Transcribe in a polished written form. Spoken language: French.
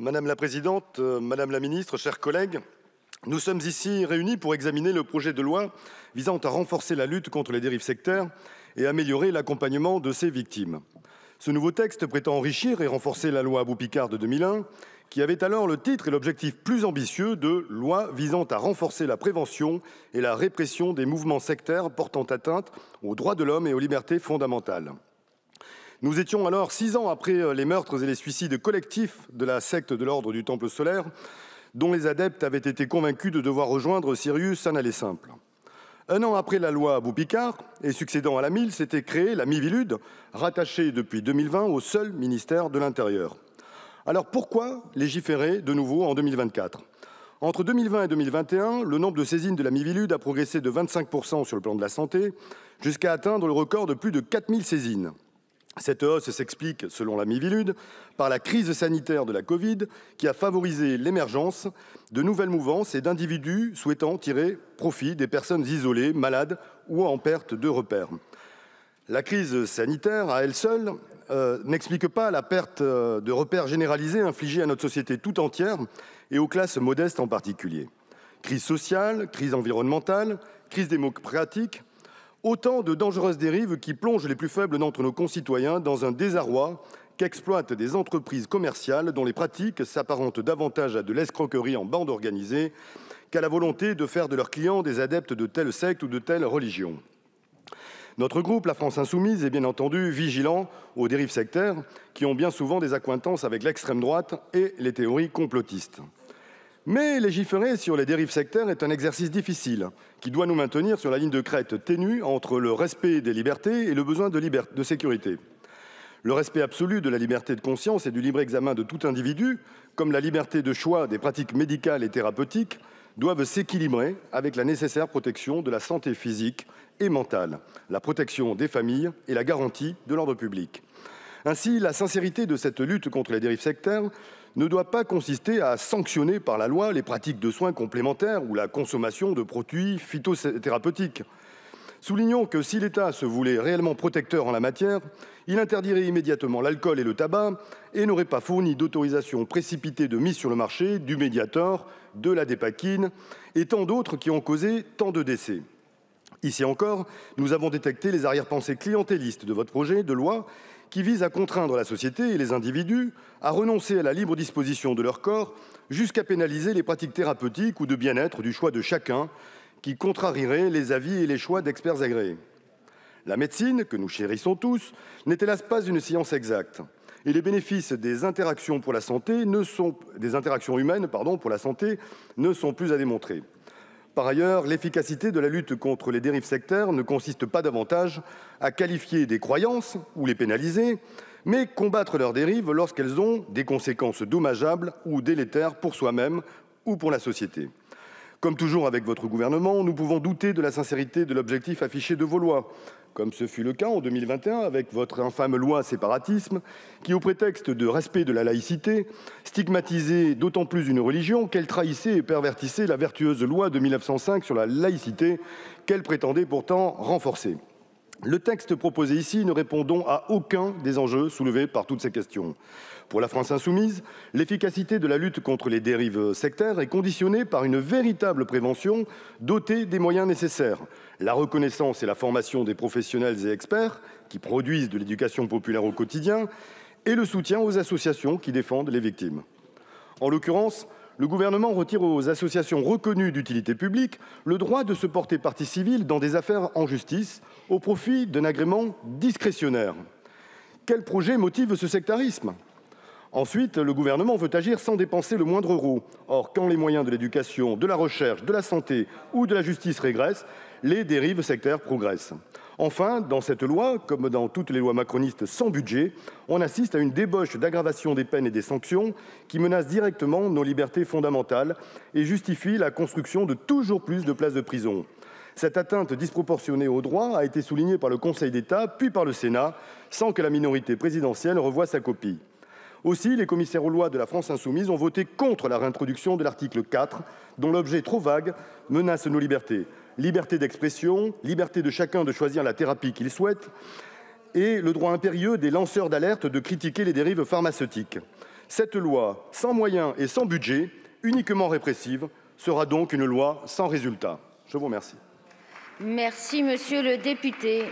Madame la Présidente, Madame la Ministre, chers collègues, nous sommes ici réunis pour examiner le projet de loi visant à renforcer la lutte contre les dérives sectaires et améliorer l'accompagnement de ses victimes. Ce nouveau texte prétend enrichir et renforcer la loi Abou-Picard de 2001, qui avait alors le titre et l'objectif plus ambitieux de « loi visant à renforcer la prévention et la répression des mouvements sectaires portant atteinte aux droits de l'homme et aux libertés fondamentales ». Nous étions alors 6 ans après les meurtres et les suicides collectifs de la secte de l'ordre du Temple solaire, dont les adeptes avaient été convaincus de devoir rejoindre Sirius un aller simple. 1 an après la loi Abou-Picard et succédant à la MIL, s'était créée la Miviludes, rattachée depuis 2020 au seul ministère de l'Intérieur. Alors pourquoi légiférer de nouveau en 2024 ? Entre 2020 et 2021, le nombre de saisines de la Miviludes a progressé de 25% sur le plan de la santé, jusqu'à atteindre le record de plus de 4000 saisines. Cette hausse s'explique, selon la Miviludes, par la crise sanitaire de la Covid qui a favorisé l'émergence de nouvelles mouvances et d'individus souhaitant tirer profit des personnes isolées, malades ou en perte de repères. La crise sanitaire, à elle seule, n'explique pas la perte de repères généralisée infligée à notre société tout entière et aux classes modestes en particulier. Crise sociale, crise environnementale, crise démocratique, autant de dangereuses dérives qui plongent les plus faibles d'entre nos concitoyens dans un désarroi qu'exploitent des entreprises commerciales dont les pratiques s'apparentent davantage à de l'escroquerie en bande organisée qu'à la volonté de faire de leurs clients des adeptes de telle secte ou de telle religion. Notre groupe, la France Insoumise, est bien entendu vigilant aux dérives sectaires qui ont bien souvent des accointances avec l'extrême droite et les théories complotistes. Mais légiférer sur les dérives sectaires est un exercice difficile qui doit nous maintenir sur la ligne de crête ténue entre le respect des libertés et le besoin de sécurité. Le respect absolu de la liberté de conscience et du libre examen de tout individu, comme la liberté de choix des pratiques médicales et thérapeutiques, doivent s'équilibrer avec la nécessaire protection de la santé physique et mentale, la protection des familles et la garantie de l'ordre public. Ainsi, la sincérité de cette lutte contre les dérives sectaires ne doit pas consister à sanctionner par la loi les pratiques de soins complémentaires ou la consommation de produits phytothérapeutiques. Soulignons que si l'État se voulait réellement protecteur en la matière, il interdirait immédiatement l'alcool et le tabac et n'aurait pas fourni d'autorisation précipitée de mise sur le marché du Mediator, de la Dépakine et tant d'autres qui ont causé tant de décès. Ici encore, nous avons détecté les arrière-pensées clientélistes de votre projet de loi qui vise à contraindre la société et les individus à renoncer à la libre disposition de leur corps jusqu'à pénaliser les pratiques thérapeutiques ou de bien-être du choix de chacun qui contrarierait les avis et les choix d'experts agréés. La médecine, que nous chérissons tous, n'est hélas pas une science exacte et les bénéfices des interactions humaines pour la santé ne sont plus à démontrer. Par ailleurs, l'efficacité de la lutte contre les dérives sectaires ne consiste pas davantage à qualifier des croyances ou les pénaliser, mais combattre leurs dérives lorsqu'elles ont des conséquences dommageables ou délétères pour soi-même ou pour la société. Comme toujours avec votre gouvernement, nous pouvons douter de la sincérité de l'objectif affiché de vos lois, comme ce fut le cas en 2021 avec votre infâme loi séparatisme, qui, au prétexte de respect de la laïcité, stigmatisait d'autant plus une religion qu'elle trahissait et pervertissait la vertueuse loi de 1905 sur la laïcité qu'elle prétendait pourtant renforcer. Le texte proposé ici ne répond donc à aucun des enjeux soulevés par toutes ces questions. Pour la France insoumise, l'efficacité de la lutte contre les dérives sectaires est conditionnée par une véritable prévention dotée des moyens nécessaires, la reconnaissance et la formation des professionnels et experts qui produisent de l'éducation populaire au quotidien et le soutien aux associations qui défendent les victimes. En l'occurrence, le gouvernement retire aux associations reconnues d'utilité publique le droit de se porter partie civile dans des affaires en justice au profit d'un agrément discrétionnaire. Quel projet motive ce sectarisme ? Ensuite, le gouvernement veut agir sans dépenser le moindre euro. Or, quand les moyens de l'éducation, de la recherche, de la santé ou de la justice régressent, les dérives sectaires progressent. Enfin, dans cette loi, comme dans toutes les lois macronistes sans budget, on assiste à une débauche d'aggravation des peines et des sanctions qui menacent directement nos libertés fondamentales et justifie la construction de toujours plus de places de prison. Cette atteinte disproportionnée aux droits a été soulignée par le Conseil d'État, puis par le Sénat, sans que la minorité présidentielle revoie sa copie. Aussi, les commissaires aux lois de la France insoumise ont voté contre la réintroduction de l'article 4, dont l'objet trop vague menace nos libertés. Liberté d'expression, liberté de chacun de choisir la thérapie qu'il souhaite et le droit impérieux des lanceurs d'alerte de critiquer les dérives pharmaceutiques. Cette loi sans moyens et sans budget, uniquement répressive, sera donc une loi sans résultat. Je vous remercie. Merci, monsieur le député.